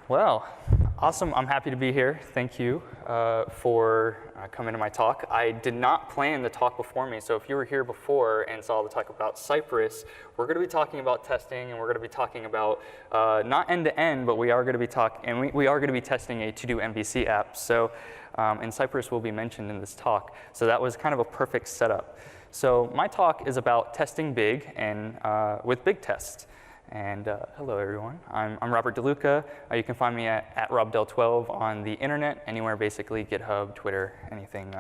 Well, awesome. I'm happy to be here. Thank you for coming to my talk. I did not plan the talk before me, so if you were here before and saw the talk about Cypress, we're going to be talking about testing, and we're going to be talking about not end-to-end, but we are going to be we are going to be testing a to-do MVC app. So, and Cypress will be mentioned in this talk. So that was kind of a perfect setup. So my talk is about testing big and with BigTest. And hello, everyone. I'm Robert Deluca. You can find me at robdel12 on the internet, anywhere basically, GitHub, Twitter, anything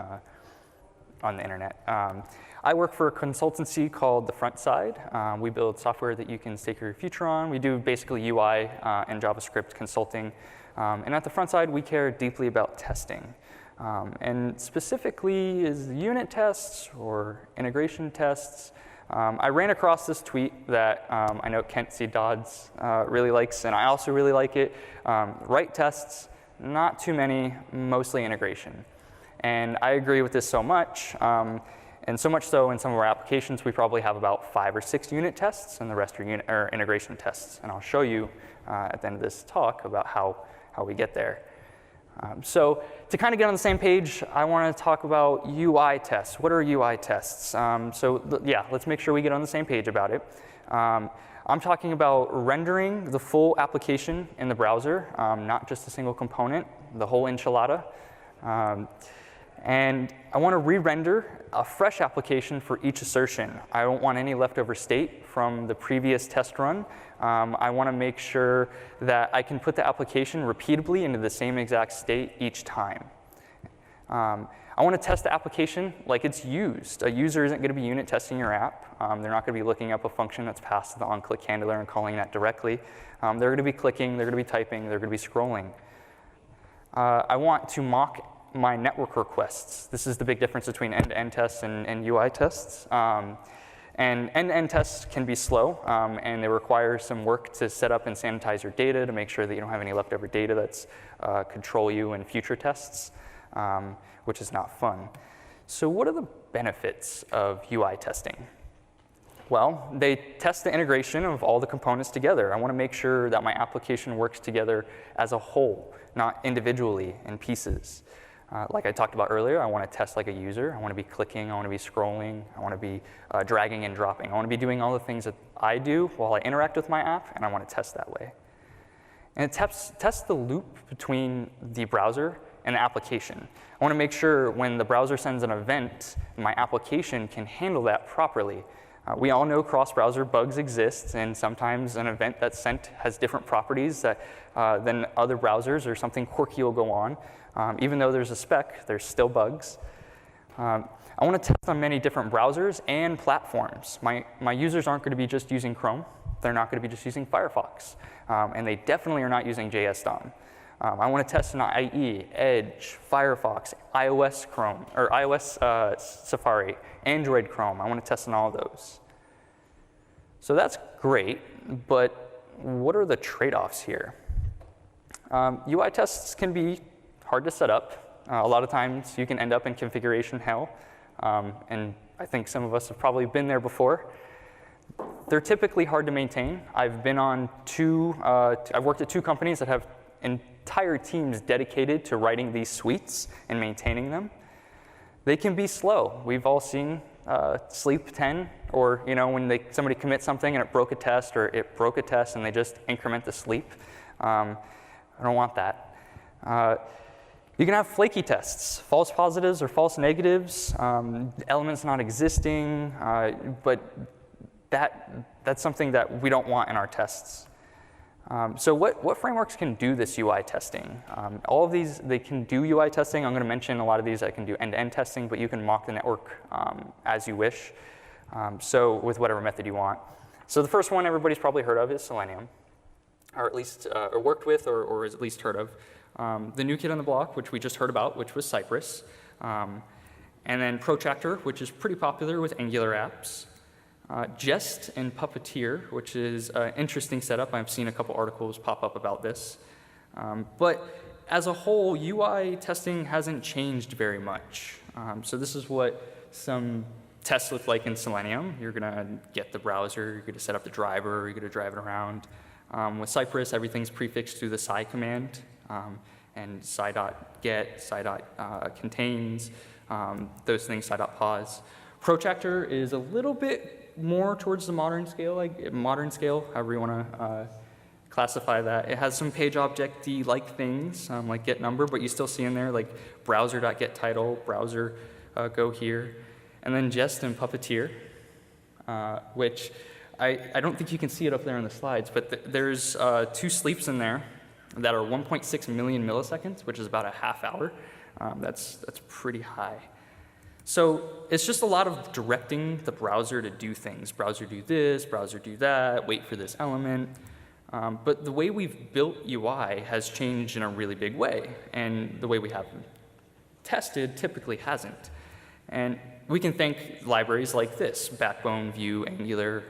on the internet. I work for a consultancy called The Front Side. We build software that you can stake your future on. We do basically UI and JavaScript consulting. And at The Front Side, we care deeply about testing. And specifically is unit tests or integration tests. I ran across this tweet that I know Kent C. Dodds really likes, and I also really like it. Write tests, not too many, mostly integration. And I agree with this so much, and so much so in some of our applications, we probably have about 5 or 6 unit tests, and the rest are integration tests. And I'll show you at the end of this talk about how we get there. So to kind of get on the same page, I want to talk about UI tests. What are UI tests? Yeah, let's make sure we get on the same page about it. I'm talking about rendering the full application in the browser, not just a single component, the whole enchilada. And I want to re-render a fresh application for each assertion. I don't want any leftover state from the previous test run. I want to make sure that I can put the application repeatably into the same exact state each time. I want to test the application like it's used. A user isn't going to be unit testing your app. They're not going to be looking up a function that's passed to the onClick handler and calling that directly. They're going to be clicking, they're going to be typing, they're going to be scrolling. I want to mock my network requests. This is the big difference between end-to-end tests and UI tests. And end-to-end tests can be slow, and they require some work to set up and sanitize your data to make sure that you don't have any leftover data that's control you in future tests, which is not fun. So what are the benefits of UI testing? Well, they test the integration of all the components together. I want to make sure that my application works together as a whole, not individually in pieces. Like I talked about earlier, I want to test like a user. I want to be clicking, I want to be scrolling, I want to be dragging and dropping. I want to be doing all the things that I do while I interact with my app, and I want to test that way. And it tests the loop between the browser and the application. I want to make sure when the browser sends an event, my application can handle that properly. We all know cross-browser bugs exist, and sometimes an event that's sent has different properties than other browsers, or something quirky will go on. Even though there's a spec, there's still bugs. I want to test on many different browsers and platforms. My users aren't going to be just using Chrome. They're not going to be just using Firefox. And they definitely are not using JSConf. I want to test on IE, Edge, Firefox, iOS Chrome, or iOS Safari, Android Chrome. I want to test on all of those. So that's great, but what are the trade-offs here? UI tests can be hard to set up. A lot of times you can end up in configuration hell, and I think some of us have probably been there before. They're typically hard to maintain. I've worked at 2 companies that have entire teams dedicated to writing these suites and maintaining them. They can be slow. We've all seen Sleep 10, or when somebody commits something and it broke a test, or it broke a test and they just increment the sleep. I don't want that. You can have flaky tests, false positives or false negatives, elements not existing, but that's something that we don't want in our tests. So what frameworks can do this UI testing? All of these, they can do UI testing. I'm going to mention a lot of these that can do end-to-end testing, but you can mock the network as you wish, so with whatever method you want. So the first one everybody's probably heard of is Selenium, or at least or worked with, or is at least heard of. The new kid on the block, which we just heard about, which was Cypress. And then Protractor, which is pretty popular with Angular apps. Jest and Puppeteer, which is an interesting setup. I've seen a couple articles pop up about this. But as a whole, UI testing hasn't changed very much. So this is what some tests look like in Selenium. You're going to get the browser, you're going to set up the driver, you're going to drive it around. With Cypress, everything's prefixed through the sci command, and sci.get, sci.contains, those things, sci.pause. Protractor is a little bit more towards the modern scale, however you want to classify that. It has some page object-y-like things, like get number, but you still see in there like browser.getTitle, browser go here, and then Jest and Puppeteer, which I don't think you can see it up there on the slides, but there's 2 sleeps in there that are 1.6 million milliseconds, which is about a half hour. That's pretty high. So it's just a lot of directing the browser to do things. Browser do this, browser do that, wait for this element. But the way we've built UI has changed in a really big way, and the way we have tested typically hasn't. And we can thank libraries like this, Backbone, Vue, Angular,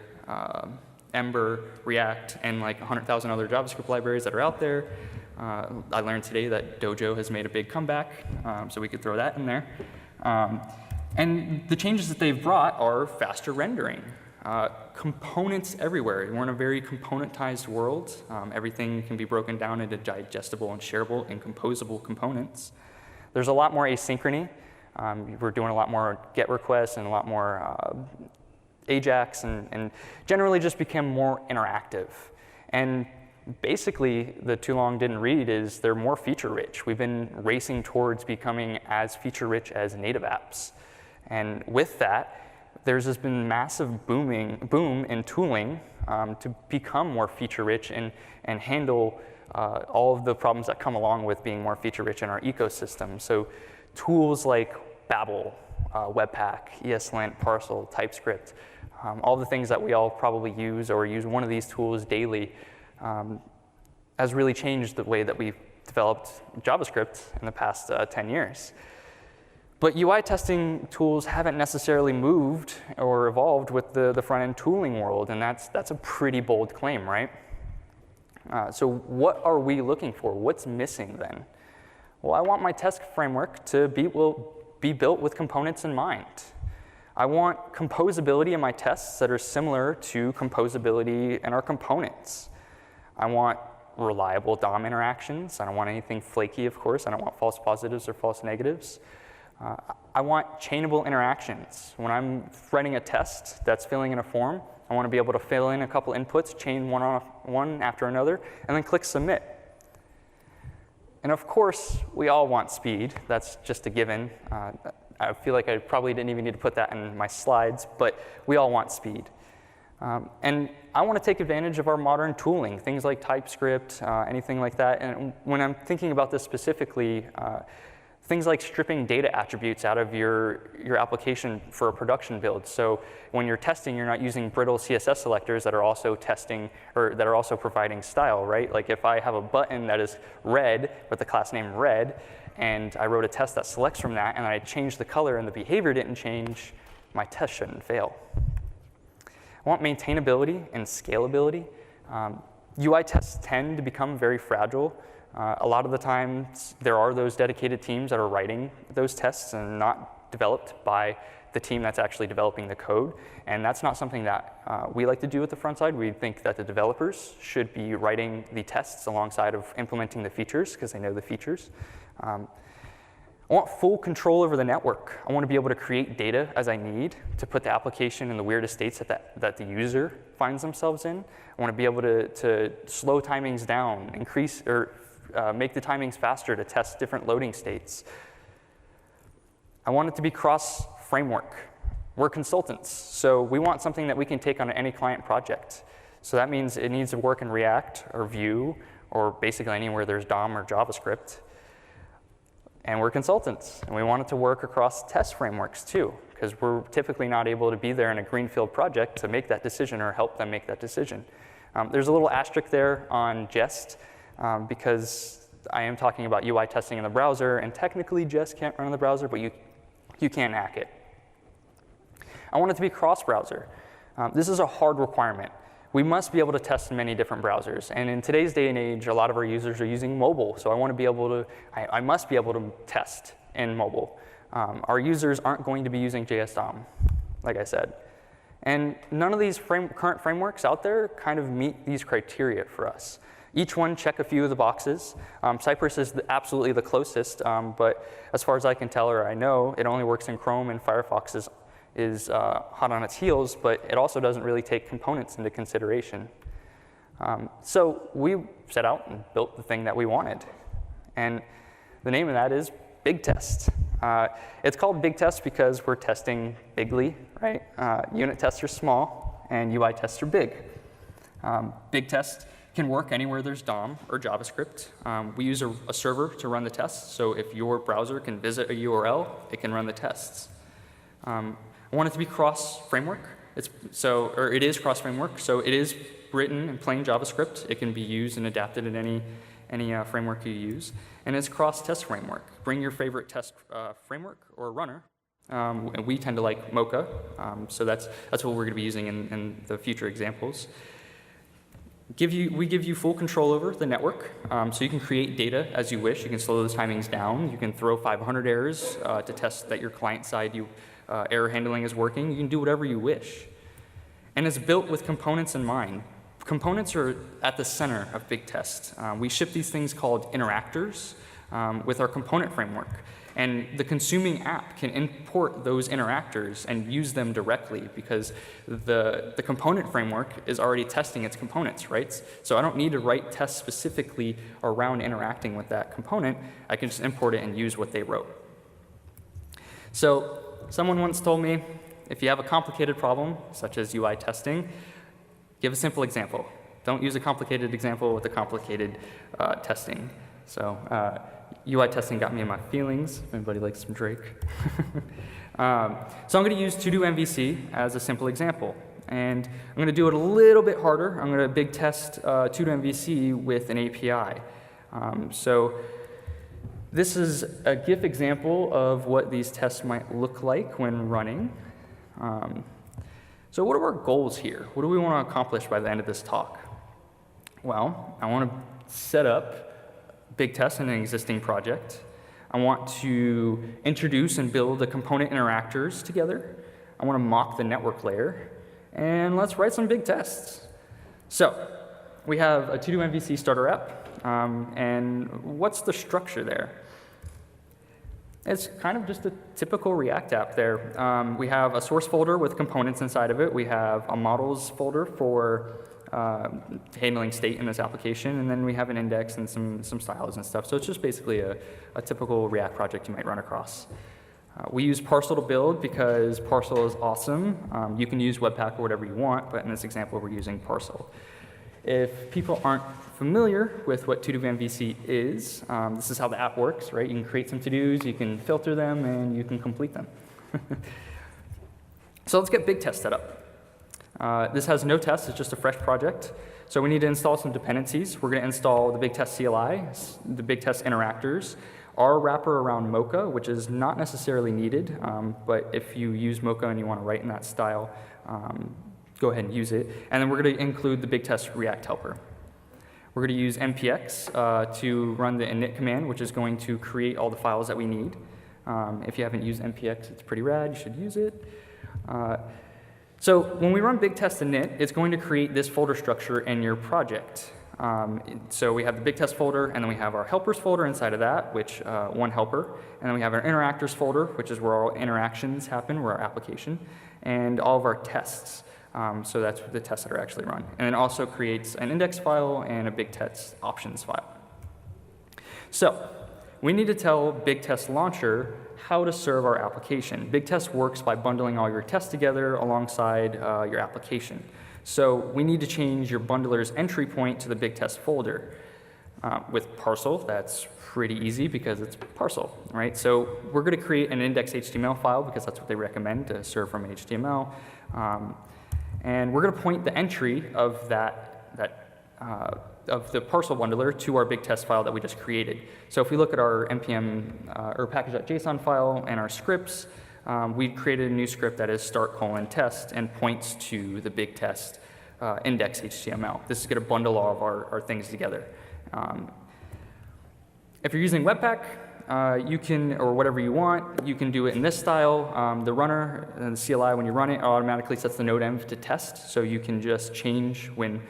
Ember, React, and like 100,000 other JavaScript libraries that are out there. I learned today that Dojo has made a big comeback, so we could throw that in there. And the changes that they've brought are faster rendering. Components everywhere. We're in a very componentized world. Everything can be broken down into digestible and shareable and composable components. There's a lot more asynchrony. We're doing a lot more GET requests and a lot more AJAX, and generally just become more interactive. And basically, the too long didn't read is they're more feature-rich. We've been racing towards becoming as feature-rich as native apps. And with that, there's just been massive boom in tooling to become more feature-rich and handle all of the problems that come along with being more feature-rich in our ecosystem. So tools like Babel, Webpack, ESLint, Parcel, TypeScript, all the things that we all probably use or use one of these tools daily has really changed the way that we've developed JavaScript in the past 10 years. But UI testing tools haven't necessarily moved or evolved with the front-end tooling world, and that's a pretty bold claim, right? So what are we looking for? What's missing then? Well, I want my test framework to be built with components in mind. I want composability in my tests that are similar to composability in our components. I want reliable DOM interactions. I don't want anything flaky, of course. I don't want false positives or false negatives. I want chainable interactions. When I'm writing a test that's filling in a form, I want to be able to fill in a couple inputs, chain one after another, and then click submit. And of course, we all want speed. That's just a given. I feel like I probably didn't even need to put that in my slides, but we all want speed. And I want to take advantage of our modern tooling, things like TypeScript, anything like that. And when I'm thinking about this specifically, things like stripping data attributes out of your application for a production build. So when you're testing, you're not using brittle CSS selectors that are also testing or that are also providing style, right? Like if I have a button that is red with the class name red, and I wrote a test that selects from that, and I changed the color and the behavior didn't change, my test shouldn't fail. I want maintainability and scalability. UI tests tend to become very fragile. A lot of the times, there are those dedicated teams that are writing those tests and not developed by the team that's actually developing the code. And that's not something that we like to do at the front side. We think that the developers should be writing the tests alongside of implementing the features because they know the features. I want full control over the network. I want to be able to create data as I need to put the application in the weirdest states that the user finds themselves in. I want to be able to slow timings down, increase or make the timings faster to test different loading states. I want it to be cross-framework. We're consultants, so we want something that we can take on any client project. So that means it needs to work in React or Vue or basically anywhere there's DOM or JavaScript. And we're consultants, and we want it to work across test frameworks too, because we're typically not able to be there in a greenfield project to make that decision or help them make that decision. There's a little asterisk there on Jest, because I am talking about UI testing in the browser, and technically Jest can't run in the browser, but you can hack it. I want it to be cross-browser. This is a hard requirement. We must be able to test in many different browsers. And in today's day and age, a lot of our users are using mobile. So I want to be able to, I must be able to test in mobile. Our users aren't going to be using JS DOM, like I said. And none of these current frameworks out there kind of meet these criteria for us. Each one check a few of the boxes. Cypress is absolutely the closest, but as far as I can tell or I know, it only works in Chrome, and Firefox is hot on its heels, but it also doesn't really take components into consideration. So we set out and built the thing that we wanted. And the name of that is BigTest. It's called BigTest because we're testing bigly, right? Unit tests are small, and UI tests are big. BigTest can work anywhere there's DOM or JavaScript. We use a server to run the tests, so if your browser can visit a URL, it can run the tests. I want it to be cross-framework. It is cross-framework, so it is written in plain JavaScript. It can be used and adapted in any framework you use. And it's cross-test framework. Bring your favorite test framework or runner. And we tend to like Mocha, so that's what we're going to be using in the future examples. We give you full control over the network, so you can create data as you wish. You can slow those timings down. You can throw 500 errors to test that your client-side error handling is working. You can do whatever you wish. And it's built with components in mind. Components are at the center of BigTest. We ship these things called interactors with our component framework. And the consuming app can import those interactors and use them directly because the component framework is already testing its components, right? So I don't need to write tests specifically around interacting with that component. I can just import it and use what they wrote. So someone once told me, if you have a complicated problem, such as UI testing, give a simple example. Don't use a complicated example with a complicated testing. So UI testing got me in my feelings, if anybody likes some Drake. So I'm going to use to-do MVC as a simple example. And I'm going to do it a little bit harder. I'm going to big test to-do MVC with an API. So this is a GIF example of what these tests might look like when running. So what are our goals here? What do we want to accomplish by the end of this talk? Well, I want to set up BigTest in an existing project. I want to introduce and build the component interactors together. I want to mock the network layer. And let's write some big tests. So we have a to-do MVC starter app. And what's the structure there? It's kind of just a typical React app there. We have a source folder with components inside of it. We have a models folder for handling state in this application, and then we have an index and some styles and stuff. So it's just basically a typical React project you might run across. We use Parcel to build because Parcel is awesome. You can use Webpack or whatever you want, but in this example, we're using Parcel. If people aren't familiar with what to-do MVC is, this is how the app works, right? You can create some to-dos, you can filter them, and you can complete them. So let's get BigTest set up. This has no tests, it's just a fresh project. So we need to install some dependencies. We're going to install the BigTest CLI, the BigTest interactors, our wrapper around Mocha, which is not necessarily needed, but if you use Mocha and you want to write in that style, go ahead and use it. And then we're going to include the BigTest React helper. We're going to use npx to run the init command, which is going to create all the files that we need. If you haven't used npx, it's pretty rad. You should use it. So when we run BigTest init, it's going to create this folder structure in your project. So we have the BigTest folder, and then we have our helpers folder inside of that, which one helper. And then we have our interactors folder, which is where all interactions happen, where our application, and all of our tests. So that's the tests that are actually run. And it also creates an index file and a BigTest options file. So we need to tell BigTest launcher how to serve our application. BigTest works by bundling all your tests together alongside your application. So we need to change your bundler's entry point to the BigTest folder. With Parcel, that's pretty easy because it's Parcel, right? So we're going to create an index.html file because that's what they recommend to serve from HTML. And we're going to point the entry of of the Parcel bundler to our BigTest file that we just created. So if we look at our npm or package.json file and our scripts, we created a new script that is start:/test and points to the BigTest index.html. This is going to bundle all of our things together. If you're using Webpack, you can, or whatever you want, you can do it in this style. The runner and the CLI, when you run it, automatically sets the node env to test, so you can just change when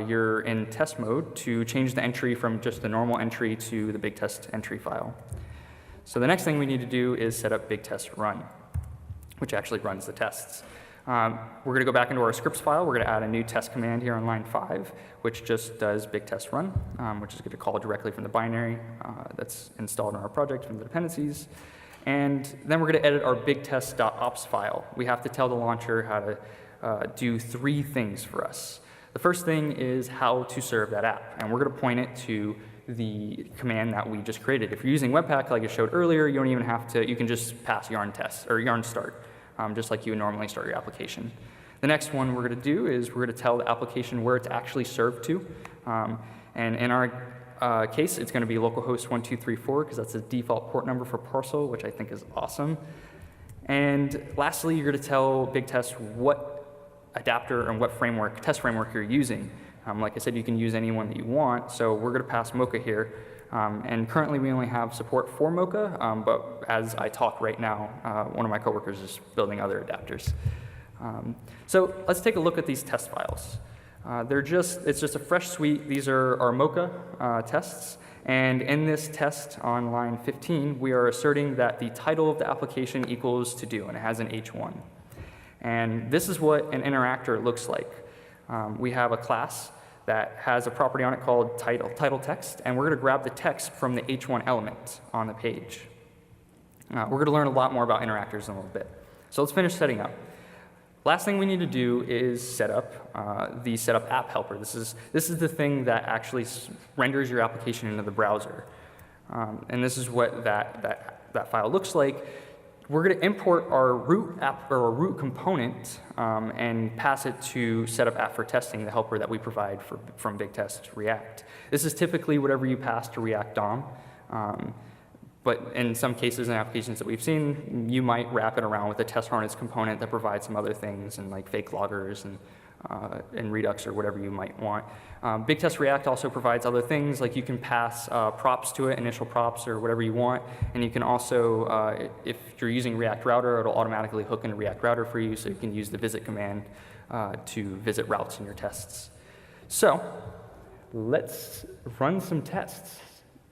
you're in test mode to change the entry from just the normal entry to the BigTest entry file. So the next thing we need to do is set up BigTest run, which actually runs the tests. We're going to go back into our scripts file. We're going to add a new test command here on line 5, which just does BigTest run, which is going to call directly from the binary that's installed in our project from the dependencies. And then we're going to edit our bigtest.ops file. We have to tell the launcher how to do 3 things for us. The first thing is how to serve that app, and we're going to point it to the command that we just created. If you're using Webpack, like I showed earlier, you don't even have to, you can just pass yarn test or yarn start, just like you would normally start your application. The next one we're going to do is we're going to tell the application where it's actually served to. And in our case, it's going to be localhost 1234 because that's the default port number for Parcel, which I think is awesome. And lastly, you're going to tell BigTest what adapter and what framework, test framework you're using. Like I said, you can use any one that you want, so we're going to pass Mocha here. And currently we only have support for Mocha, but as I talk right now, one of my coworkers is building other adapters. So let's take a look at these test files. It's just a fresh suite. These are our Mocha tests. And in this test on line 15, we are asserting that the title of the application equals to do, and it has an H1. And this is what an interactor looks like. We have a class that has a property on it called title text, and we're going to grab the text from the H1 element on the page. We're going to learn a lot more about interactors in a little bit. So let's finish setting up. Last thing we need to do is set up the setup app helper. This is the thing that actually renders your application into the browser. And this is what that file looks like. We're going to import our root app or our root component and pass it to setup app for testing, the helper that we provide from BigTest React. This is typically whatever you pass to React DOM. But in some cases and applications that we've seen, you might wrap it around with a test harness component that provides some other things, and like fake loggers and Redux or whatever you might want. BigTest React also provides other things, like you can pass props to it, initial props or whatever you want, and you can also, if you're using React Router, it'll automatically hook into React Router for you, so you can use the visit command to visit routes in your tests. So let's run some tests.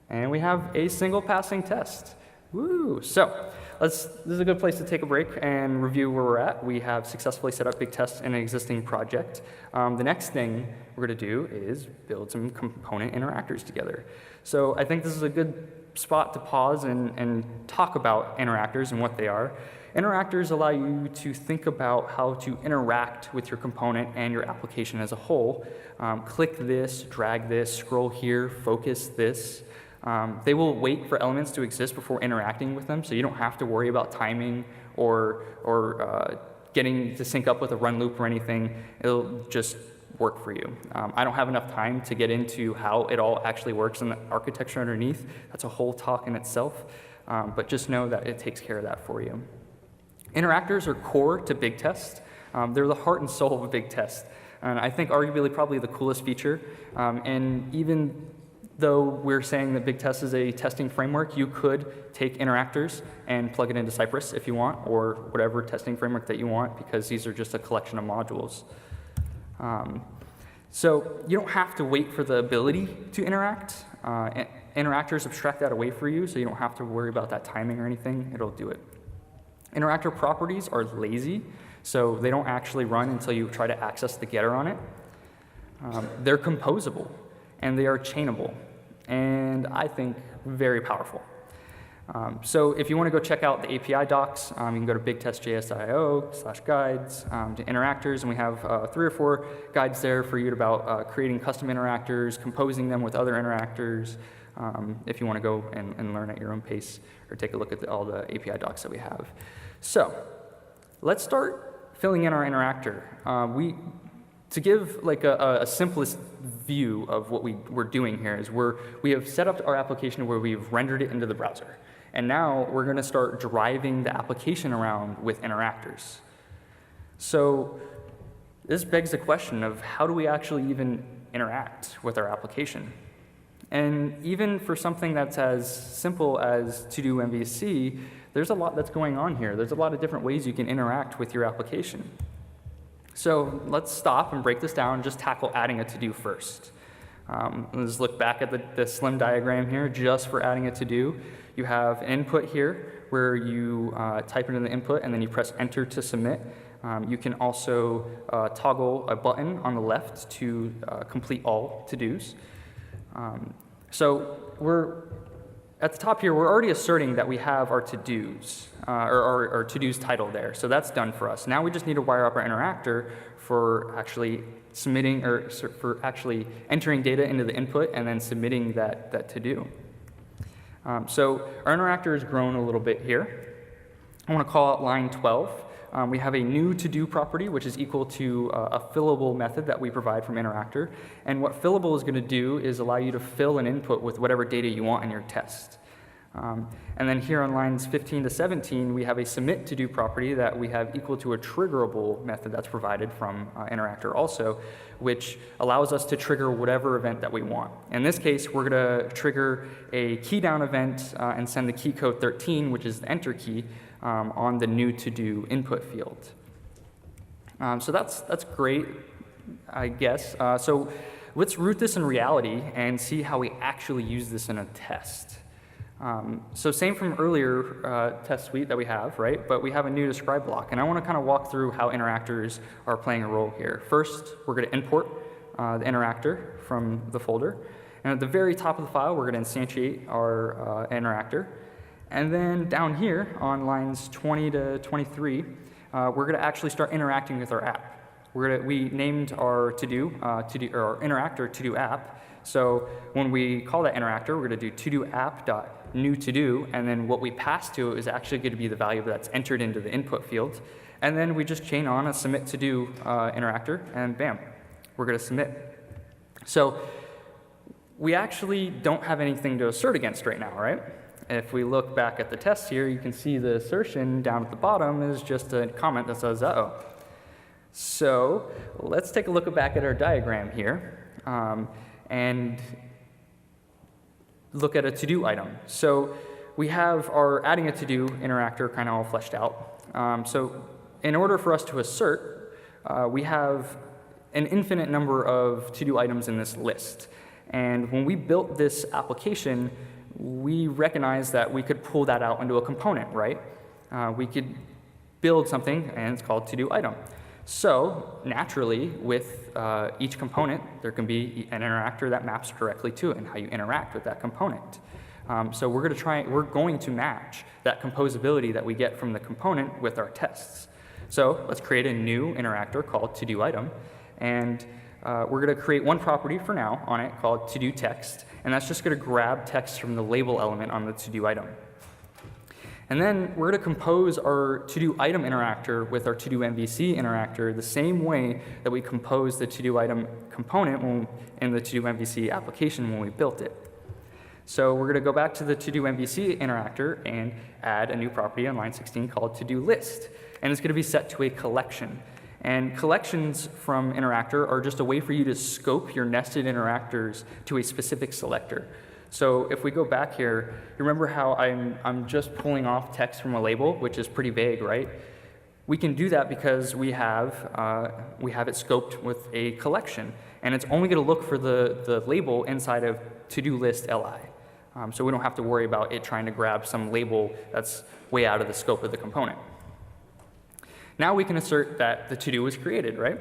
And we have a single passing test. Woo! So this is a good place to take a break and review where we're at. We have successfully set up BigTest in an existing project. The next thing we're going to do is build some component interactors together. So I think this is a good spot to pause and talk about interactors and what they are. Interactors allow you to think about how to interact with your component and your application as a whole. Click this, drag this, scroll here, focus this. They will wait for elements to exist before interacting with them, so you don't have to worry about timing or getting to sync up with a run loop or anything. It'll just work for you. I don't have enough time to get into how it all actually works in the architecture underneath. That's a whole talk in itself, but just know that it takes care of that for you. Interactors are core to BigTest. They're the heart and soul of BigTest, and I think arguably probably the coolest feature. And even though we're saying that BigTest is a testing framework, you could take interactors and plug it into Cypress if you want, or whatever testing framework that you want, because these are just a collection of modules. So you don't have to wait for the ability to interact. Interactors abstract that away for you, so you don't have to worry about that timing or anything. It'll do it. Interactor properties are lazy, so they don't actually run until you try to access the getter on it. They're composable, and they are chainable, and I think very powerful. So if you want to go check out the API docs, you can go to bigtest.js.io/guides to interactors, and we have 3 or 4 guides there for you about creating custom interactors, composing them with other interactors, if you want to go and learn at your own pace, or take a look at all the API docs that we have. So let's start filling in our interactor. To give like a simplest view of what we're doing here is we have set up our application where we've rendered it into the browser. And now we're going to start driving the application around with interactors. So this begs the question of how do we actually even interact with our application? And even for something that's as simple as to-do MVC, there's a lot that's going on here. There's a lot of different ways you can interact with your application. So let's stop and break this down and just tackle adding a to-do first. Let's look back at the slim diagram here just for adding a to-do. You have an input here where you type it in the input and then you press enter to submit. You can also toggle a button on the left to complete all to-dos. So we're at the top here, we're already asserting that we have our to-dos, or our to-dos title there. So that's done for us. Now we just need to wire up our interactor for actually submitting, or for actually entering data into the input and then submitting that to-do. So our interactor has grown a little bit here. I want to call out line 12. We have a new to-do property, which is equal to a fillable method that we provide from interactor. And what fillable is going to do is allow you to fill an input with whatever data you want in your test. And then here on lines 15 to 17, we have a submit to-do property that we have equal to a triggerable method that's provided from interactor also, which allows us to trigger whatever event that we want. In this case, we're going to trigger a key down event and send the key code 13, which is the enter key, on the new to-do input field. So that's great, I guess. So let's root this in reality and see how we actually use this in a test. So same from earlier test suite that we have, right? But we have a new describe block, and I want to kind of walk through how interactors are playing a role here. First, we're going to import the interactor from the folder, and at the very top of the file, we're going to instantiate our interactor. And then down here on lines 20 to 23, we're going to actually start interacting with our app. We named our to-do, or our interactor to-do app. So when we call that interactor, we're going to do to-do app.new to-do, and then what we pass to it is actually going to be the value that's entered into the input field. And then we just chain on a submit to-do interactor, and bam, we're going to submit. So we actually don't have anything to assert against right now, right? If we look back at the test here, you can see the assertion down at the bottom is just a comment that says, uh-oh. So let's take a look back at our diagram here and look at a to-do item. So we have our adding a to-do interactor kind of all fleshed out. So in order for us to assert, we have an infinite number of to-do items in this list. And when we built this application, we recognized that we could pull that out into a component, right? We could build something, and it's called to-do item. So naturally, with each component, there can be an interactor that maps directly to it and how you interact with that component. So we're going to match that composability that we get from the component with our tests. So let's create a new interactor called to-do item, and we're going to create one property for now on it called to-do text, and that's just going to grab text from the label element on the to-do item. And then we're going to compose our to-do item interactor with our to-do MVC interactor the same way that we composed the to-do item component in the to-do MVC application when we built it. So we're going to go back to the to-do MVC interactor and add a new property on line 16 called to-do list, and it's going to be set to a collection. And collections from interactor are just a way for you to scope your nested interactors to a specific selector. So if we go back here, you remember how I'm just pulling off text from a label, which is pretty vague, right? We can do that because we have it scoped with a collection, and it's only going to look for the label inside of to-do list li. So we don't have to worry about it trying to grab some label that's way out of the scope of the component. Now we can assert that the to-do was created, right?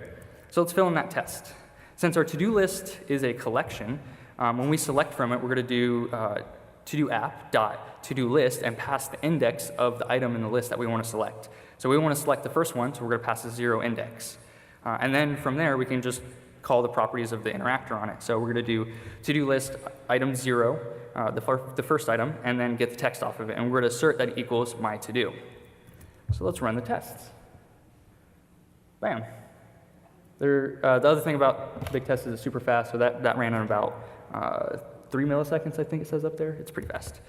So let's fill in that test. Since our to-do list is a collection, when we select from it, we're going to do to-do app.to-do list and pass the index of the item in the list that we want to select. So we want to select the first one, so we're going to pass a 0 index. And then from there, we can just call the properties of the interactor on it. So we're going to do to-do list item 0, the first item, and then get the text off of it. And we're going to assert that it equals my to-do. So let's run the tests. Bam. The other thing about BigTest is it's super fast, so that ran in about 3 milliseconds, I think it says up there. It's pretty fast.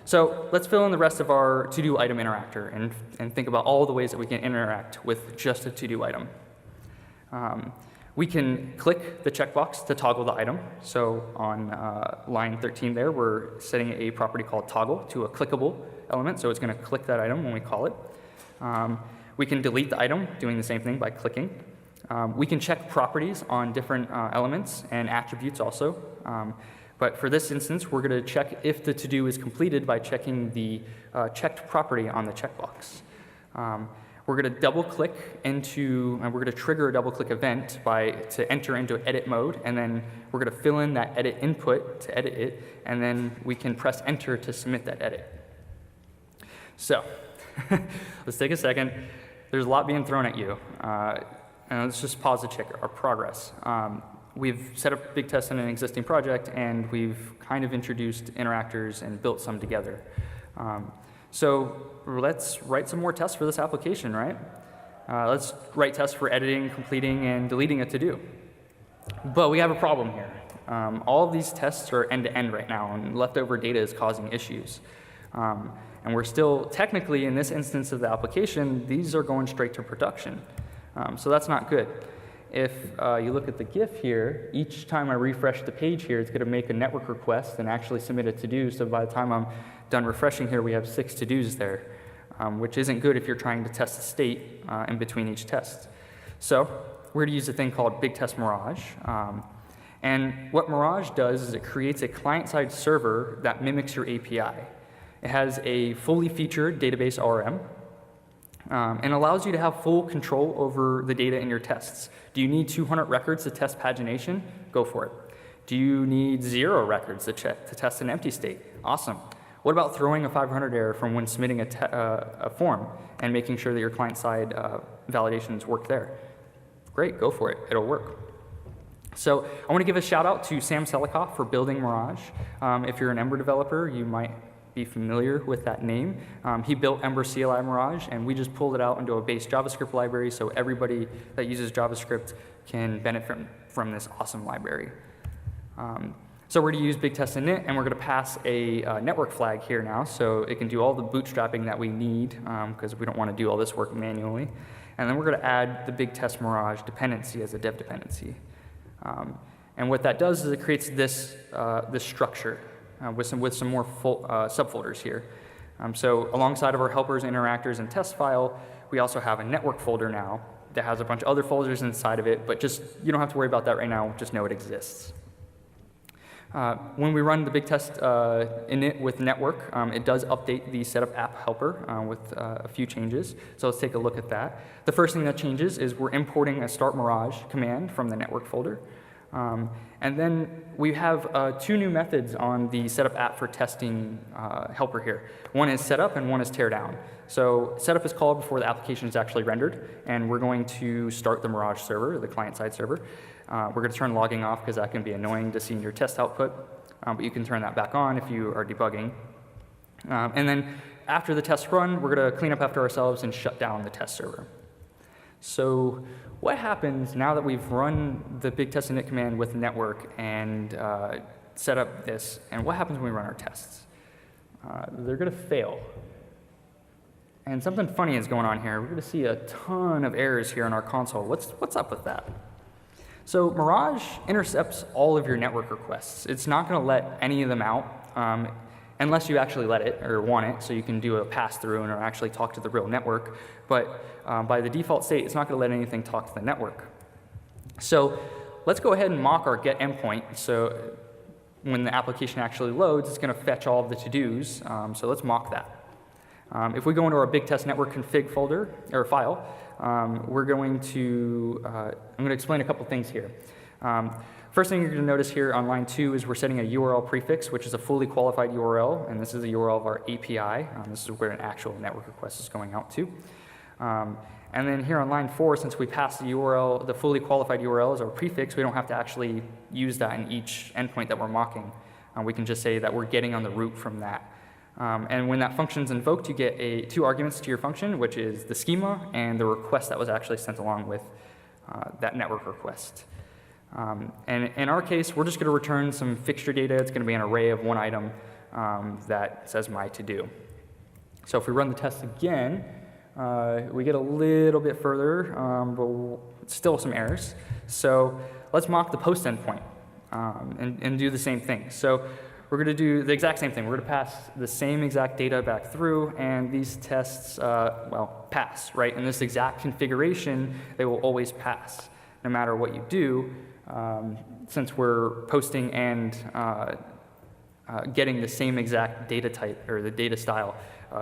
So let's fill in the rest of our to-do item interactor and think about all the ways that we can interact with just a to-do item. We can click the checkbox to toggle the item. So on line 13 there, we're setting a property called toggle to a clickable element, so it's going to click that item when we call it. We can delete the item, doing the same thing by clicking. We can check properties on different elements and attributes also. But for this instance, we're going to check if the to-do is completed by checking the checked property on the checkbox. We're going to double-click into, and we're going to trigger a double-click event to enter into edit mode, and then we're going to fill in that edit input to edit it, and then we can press enter to submit that edit. So let's take a second. There's a lot being thrown at you. And let's just pause to check our progress. We've set up BigTest in an existing project, and we've kind of introduced interactors and built some together. So let's write some more tests for this application, right? Let's write tests for editing, completing, and deleting a to-do. But we have a problem here. All of these tests are end-to-end right now, and leftover data is causing issues. And we're still, technically, in this instance of the application, these are going straight to production. So that's not good. If you look at the GIF here, each time I refresh the page here, it's going to make a network request and actually submit a to-do. So by the time I'm done refreshing here, we have 6 to-dos there, which isn't good if you're trying to test the state in between each test. So we're going to use a thing called BigTest Mirage. And what Mirage does is it creates a client-side server that mimics your API. It has a fully featured database ORM, and allows you to have full control over the data in your tests. Do you need 200 records to test pagination? Go for it. Do you need 0 records to test an empty state? Awesome. What about throwing a 500 error from when submitting a form and making sure that your client-side validations work there? Great, go for it. It'll work. So I want to give a shout out to Sam Selikoff for building Mirage. If you're an Ember developer, you might be familiar with that name. He built Ember CLI Mirage, and we just pulled it out into a base JavaScript library so everybody that uses JavaScript can benefit from this awesome library. So we're going to use BigTest init, and we're going to pass a network flag here now so it can do all the bootstrapping that we need because we don't want to do all this work manually. And then we're going to add the BigTest Mirage dependency as a dev dependency. And what that does is it creates this structure with some more full, subfolders here. So alongside of our helpers, interactors, and test file, we also have a network folder now that has a bunch of other folders inside of it, but just you don't have to worry about that right now, just know it exists. When we run the BigTest init with network, it does update the setup app helper with a few changes. So let's take a look at that. The first thing that changes is we're importing a start Mirage command from the network folder. And then we have 2 new methods on the setup app for testing helper here. One is setup and one is teardown. So setup is called before the application is actually rendered, and we're going to start the Mirage server, the client-side server. We're going to turn logging off because that can be annoying to see in your test output, but you can turn that back on if you are debugging. And then after the test run, we're going to clean up after ourselves and shut down the test server. So what happens now that we've run the BigTest init command with network and set up this, and what happens when we run our tests? They're going to fail. And something funny is going on here. We're going to see a ton of errors here in our console. What's up with that? So Mirage intercepts all of your network requests. It's not going to let any of them out unless you actually let it or want it, so you can do a pass-through and or actually talk to the real network. But by the default state, it's not going to let anything talk to the network. So let's go ahead and mock our get endpoint. So when the application actually loads, it's going to fetch all of the to-dos. So let's mock that. If we go into our BigTest network config folder or file, we're going to, I'm going to explain a couple things here. First thing you're going to notice here on line 2 is we're setting a URL prefix, which is a fully qualified URL, and this is the URL of our API. This is where an actual network request is going out to. And then here on line 4, since we passed the URL, the fully qualified URL as our prefix, we don't have to actually use that in each endpoint that we're mocking. We can just say that we're getting on the root from that. And when that function is invoked, you get 2 arguments to your function, which is the schema and the request that was actually sent along with that network request. And in our case, we're just going to return some fixture data. It's going to be an array of one item that says my to-do. So if we run the test again, We get a little bit further, but still some errors. So let's mock the post endpoint and do the same thing. So we're going to do the exact same thing. We're going to pass the same exact data back through, and these tests, well, pass, right? In this exact configuration, they will always pass, no matter what you do, since we're posting and getting the same exact data type, or the data style,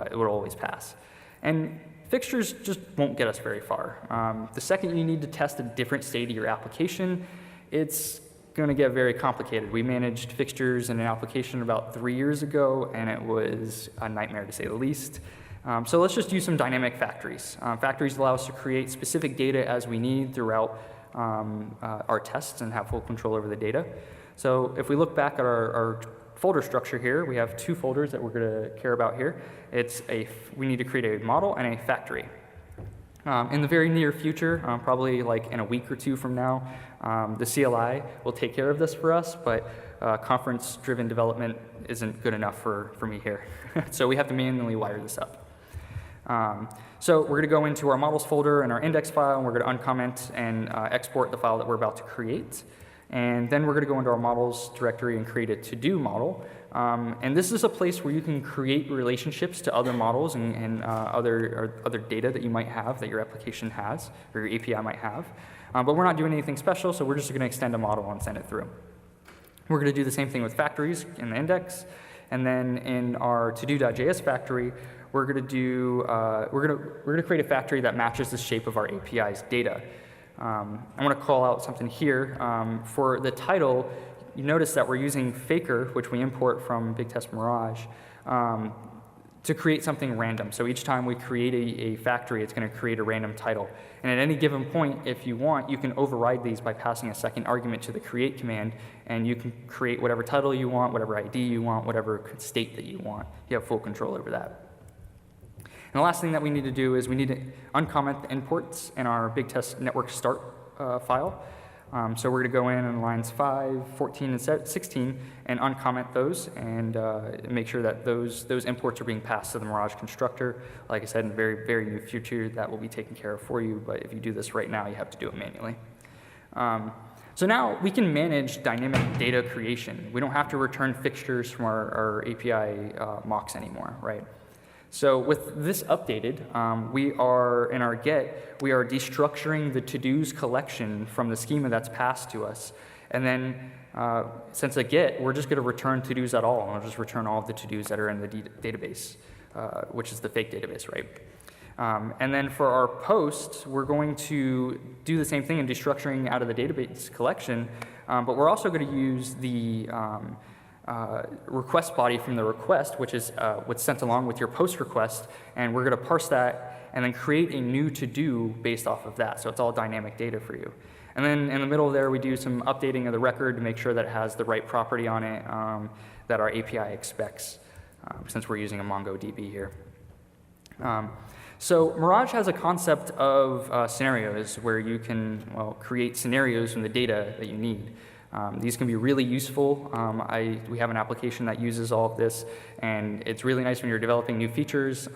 it will always pass. And fixtures just won't get us very far. The second you need to test a different state of your application, it's going to get very complicated. We managed fixtures in an application about 3 years ago, and it was a nightmare to say the least. So let's just use some dynamic factories. Factories allow us to create specific data as we need throughout our tests and have full control over the data. So if we look back at our folder structure here, we have 2 folders that we're going to care about here. We need to create a model and a factory. In the very near future, probably like in a week or 2 from now, the CLI will take care of this for us, but conference-driven development isn't good enough for me here. So we have to manually wire this up. So we're going to go into our models folder and our index file, and we're going to uncomment and export the file that we're about to create. And then we're going to go into our models directory and create a to-do model. And this is a place where you can create relationships to other models and other data that you might have, that your application has, or your API might have. But we're not doing anything special, so we're just going to extend a model and send it through. We're going to do the same thing with factories in the index. And then in our to-do.js factory, we're going to create a factory that matches the shape of our API's data. I want to call out something here. For the title, you notice that we're using Faker, which we import from BigTest Mirage, to create something random. So each time we create a factory, it's going to create a random title. And at any given point, if you want, you can override these by passing a second argument to the create command, and you can create whatever title you want, whatever ID you want, whatever state that you want. You have full control over that. And the last thing that we need to do is we need to uncomment the imports in our BigTest network start file. So we're going to go in on lines 5, 14, and 16 and uncomment those and make sure that those imports are being passed to the Mirage constructor. Like I said, in the very, very near future, that will be taken care of for you. But if you do this right now, you have to do it manually. So now we can manage dynamic data creation. We don't have to return fixtures from our API mocks anymore, right? So with this updated, we are, in our get, we are destructuring the to-dos collection from the schema that's passed to us. And then, since a get, we're just going to return to-dos at all, and we'll just return all of the to-dos that are in the database, which is the fake database, right? And then for our post, we're going to do the same thing in destructuring out of the database collection, but we're also going to use the request body from the request, which is what's sent along with your post request, and we're going to parse that and then create a new to-do based off of that. So it's all dynamic data for you. And then in the middle there, we do some updating of the record to make sure that it has the right property on it that our API expects, since we're using a MongoDB here. So Mirage has a concept of scenarios where you can, well, create scenarios from the data that you need. These can be really useful. We have an application that uses all of this, and it's really nice when you're developing new features.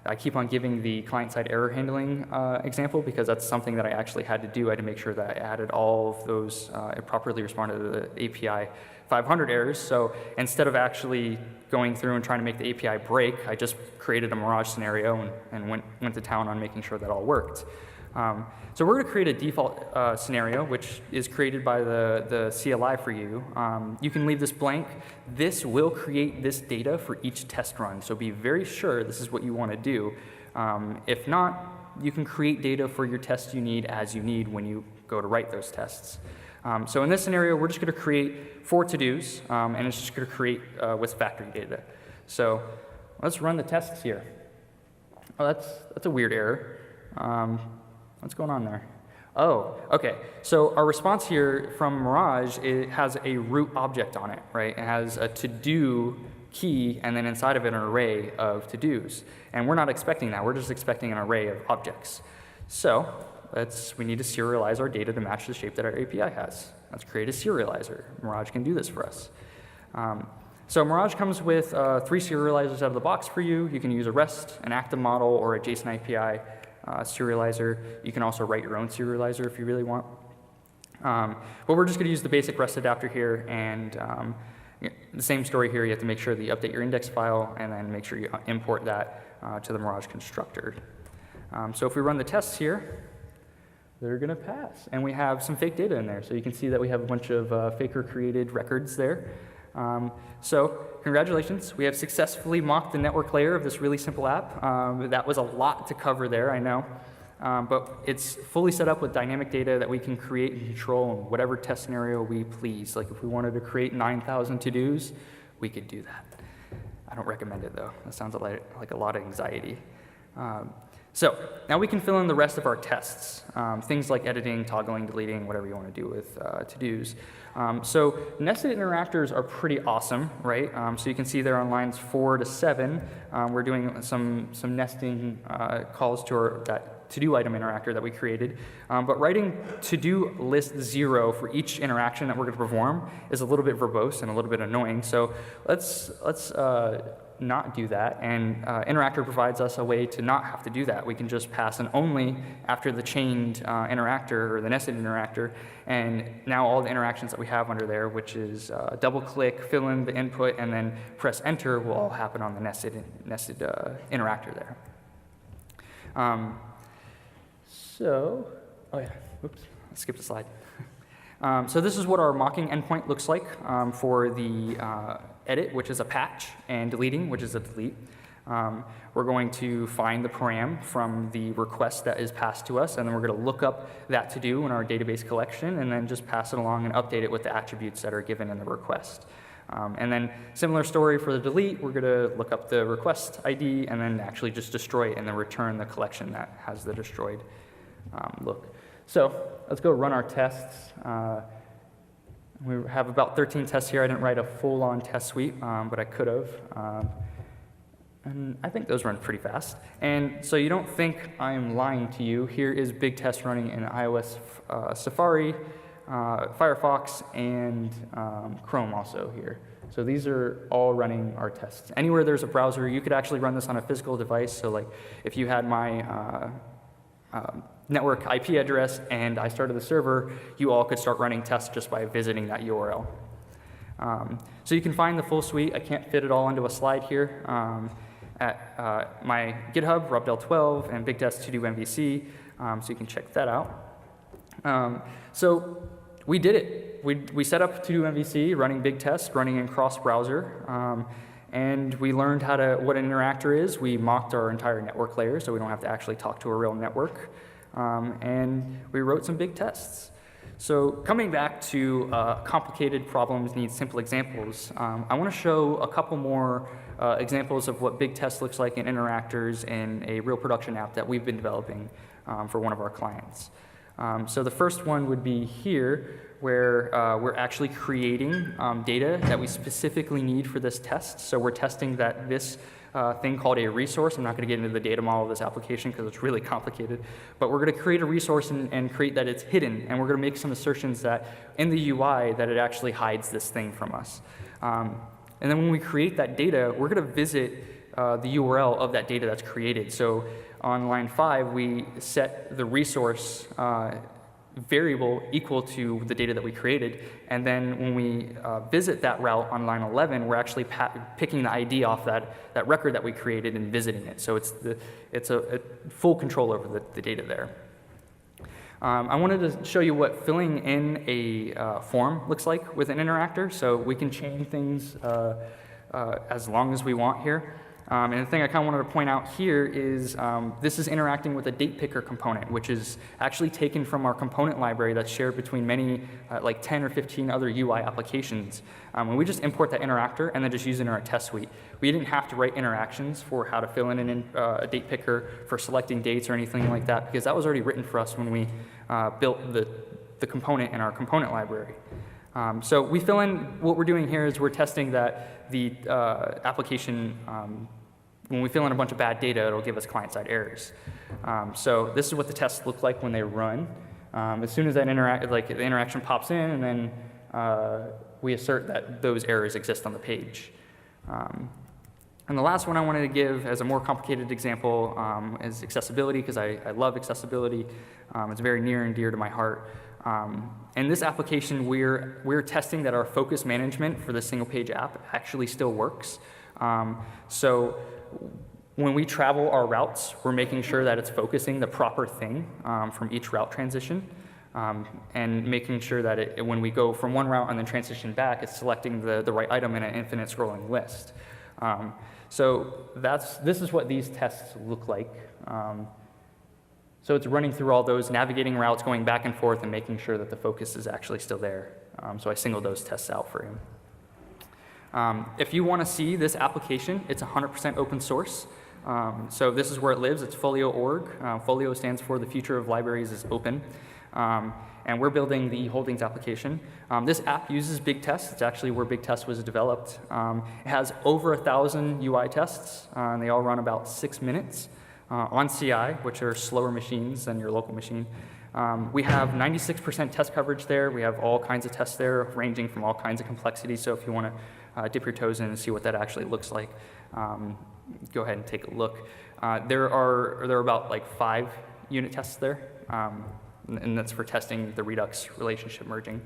I keep on giving the client-side error handling example because that's something that I actually had to do. I had to make sure that I added all of those, it properly responded to the API 500 errors. So instead of actually going through and trying to make the API break, I just created a Mirage scenario and went to town on making sure that all worked. So we're going to create a default scenario, which is created by the CLI for you. You can leave this blank. This will create this data for each test run, so be very sure this is what you want to do. If not, you can create data for your tests you need as you need when you go to write those tests. So in this scenario, we're just going to create 4 to-dos, and it's just going to create with factory data. So let's run the tests here. Oh, that's a weird error. What's going on there? Oh, OK. So our response here from Mirage, it has a root object on it, right? It has a to-do key, and then inside of it, an array of to-dos. And we're not expecting that. We're just expecting an array of objects. So we need to serialize our data to match the shape that our API has. Let's create a serializer. Mirage can do this for us. So Mirage comes with 3 serializers out of the box for you. You can use a REST, an active model, or a JSON API serializer. You can also write your own serializer if you really want. But we're just going to use the basic REST adapter here, and the same story here. You have to make sure that you update your index file, and then make sure you import that to the Mirage constructor. So if we run the tests here, they're going to pass. And we have some fake data in there. So you can see that we have a bunch of faker-created records there. So congratulations, we have successfully mocked the network layer of this really simple app. That was a lot to cover there, I know. But it's fully set up with dynamic data that we can create and control in whatever test scenario we please. Like if we wanted to create 9,000 to-dos, we could do that. I don't recommend it though. That sounds like a lot of anxiety. So now we can fill in the rest of our tests, things like editing, toggling, deleting, whatever you want to do with to-dos. So nested interactors are pretty awesome, right? So you can see there on lines 4 to 7, we're doing some nesting calls to that to-do item interactor that we created. But writing to-do list 0 for each interaction that we're going to perform is a little bit verbose and a little bit annoying. So let's not do that, and interactor provides us a way to not have to do that. We can just pass an only after the chained interactor or the nested interactor, and now all the interactions that we have under there, which is double click, fill in the input, and then press enter, will all happen on the nested interactor there. Oh yeah, oops, I skipped a slide. So this is what our mocking endpoint looks like for the edit, which is a patch, and deleting, which is a delete. We're going to find the param from the request that is passed to us, and then we're going to look up that to-do in our database collection, and then just pass it along and update it with the attributes that are given in the request. And then similar story for the delete, we're going to look up the request ID, and then actually just destroy it, and then return the collection that has the destroyed look. So let's go run our tests. We have about 13 tests here. I didn't write a full-on test suite, but I could have. And I think those run pretty fast. And so you don't think I'm lying to you. Here is BigTest running in iOS, Safari, Firefox, and Chrome also here. So these are all running our tests. Anywhere there's a browser, you could actually run this on a physical device. So like if you had my network IP address and I started the server, you all could start running tests just by visiting that URL. So you can find the full suite. I can't fit it all into a slide here. At my GitHub, robdel12, and BigTest to do MVC, so you can check that out. So we did it. We set up to do MVC, running BigTest, running in cross-browser, and we learned what an interactor is. We mocked our entire network layer, so we don't have to actually talk to a real network. And we wrote some big tests. So coming back to complicated problems need simple examples, I want to show a couple more examples of what BigTest looks like in interactors in a real production app that we've been developing for one of our clients. So the first one would be here, where we're actually creating data that we specifically need for this test. So we're testing that this thing called a resource. I'm not going to get into the data model of this application because it's really complicated. But we're going to create a resource and create that it's hidden. And we're going to make some assertions that in the UI that it actually hides this thing from us. And then when we create that data, we're going to visit the URL of that data that's created. So on line 5, we set the resource variable equal to the data that we created, and then when we visit that route on line 11, we're actually picking the ID off that record that we created and visiting it. So it's a full control over the data there. I wanted to show you what filling in a form looks like with an interactor. So we can chain things as long as we want here. And the thing I kind of wanted to point out here is this is interacting with a date picker component, which is actually taken from our component library that's shared between many, like 10 or 15 other UI applications. And we just import that interactor and then just use it in our test suite. We didn't have to write interactions for how to fill in a date picker for selecting dates or anything like that, because that was already written for us when we built the component in our component library. So we fill in, what we're doing here is we're testing that the application, when we fill in a bunch of bad data, it'll give us client-side errors. So this is what the tests look like when they run. As soon as that the interaction pops in, and then we assert that those errors exist on the page. And the last one I wanted to give as a more complicated example is accessibility, because I love accessibility. It's very near and dear to my heart. In this application, we're testing that our focus management for the single page app actually still works. So when we travel our routes, we're making sure that it's focusing the proper thing from each route transition, and making sure that when we go from one route and then transition back, it's selecting the right item in an infinite scrolling list. So this is what these tests look like. So it's running through all those, navigating routes, going back and forth, and making sure that the focus is actually still there. So I singled those tests out for you. If you want to see this application, it's 100% open source. So this is where it lives. It's Folio.org. Folio stands for the future of libraries is open. And we're building the eHoldings application. This app uses BigTest. It's actually where BigTest was developed. It has over 1,000 UI tests, and they all run about 6 minutes on CI, which are slower machines than your local machine. We have 96% test coverage there. We have all kinds of tests there, ranging from all kinds of complexity. So if you want to dip your toes in and see what that actually looks like, go ahead and take a look. There are about like 5 unit tests there. And that's for testing the Redux relationship merging.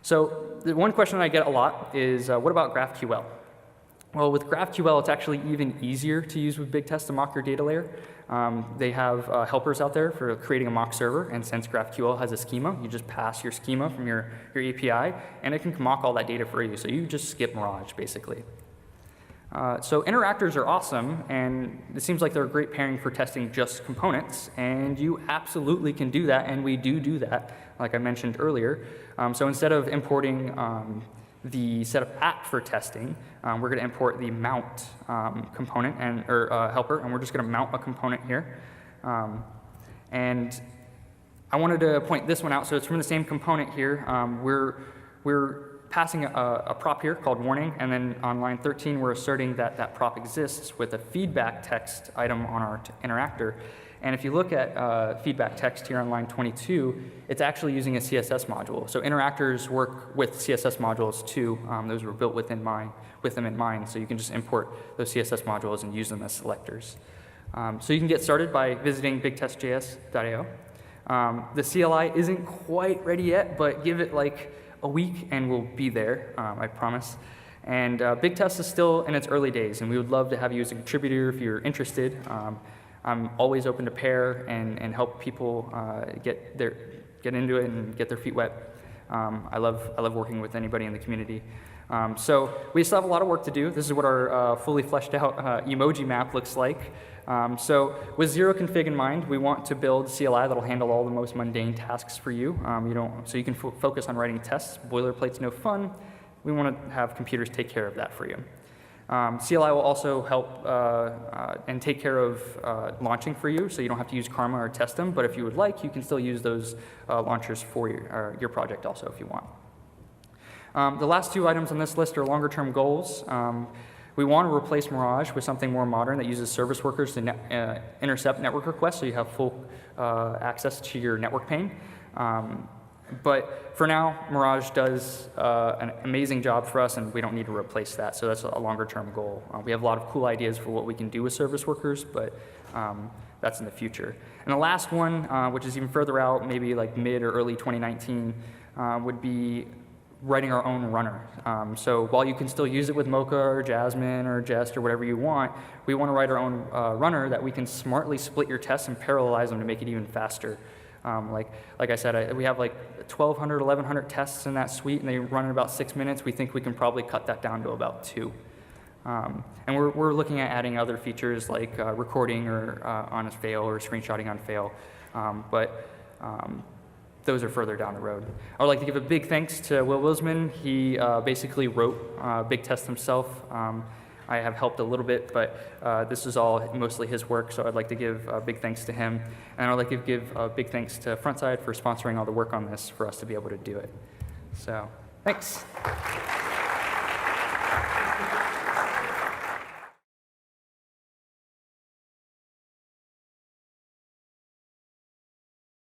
So the one question I get a lot is, what about GraphQL? Well, with GraphQL, it's actually even easier to use with BigTest to mock your data layer. They have helpers out there for creating a mock server, and since GraphQL has a schema, you just pass your schema from your API, and it can mock all that data for you. So you just skip Mirage, basically. So interactors are awesome, and it seems like they're a great pairing for testing just components, and you absolutely can do that, and we do that, like I mentioned earlier. So instead of importing the setup app for testing, we're going to import the mount component or helper, and we're just going to mount a component here. And I wanted to point this one out, so it's from the same component here. We're passing a prop here called warning, and then on line 13 we're asserting that that prop exists with a feedback text item on our interactor. And if you look at feedback text here on line 22, it's actually using a CSS module. So interactors work with CSS modules too. Those were built with them in mind, so you can just import those CSS modules and use them as selectors. So you can get started by visiting bigtestjs.io. The CLI isn't quite ready yet, but give it like a week and we'll be there, I promise. And BigTest is still in its early days, and we would love to have you as a contributor if you're interested. I'm always open to pair and help people get into it and get their feet wet. I love working with anybody in the community. So we still have a lot of work to do. This is what our fully fleshed out emoji map looks like. So with zero config in mind, we want to build CLI that'll handle all the most mundane tasks for you. So you can focus on writing tests. Boilerplate's no fun. We want to have computers take care of that for you. CLI will also help and take care of launching for you, so you don't have to use Karma or test them. But if you would like, you can still use those launchers for your project also if you want. The last 2 items on this list are longer-term goals. We want to replace Mirage with something more modern that uses service workers to intercept network requests, so you have full access to your network pane. But for now, Mirage does an amazing job for us, and we don't need to replace that, so that's a longer-term goal. We have a lot of cool ideas for what we can do with service workers, but that's in the future. And the last one, which is even further out, maybe like mid or early 2019, would be writing our own runner. So while you can still use it with Mocha or Jasmine or Jest or whatever you want, we want to write our own runner that we can smartly split your tests and parallelize them to make it even faster. Like I said, we have like 1,200, 1,100 tests in that suite, and they run in about 6 minutes. We think we can probably cut that down to about 2. And we're looking at adding other features like recording or on a fail or screenshotting on fail. But those are further down the road. I would like to give a big thanks to Will Wilsman. He basically wrote BigTest himself. I have helped a little bit, but this is all mostly his work, so I'd like to give a big thanks to him. And I'd like to give a big thanks to Frontside for sponsoring all the work on this for us to be able to do it. So, thanks.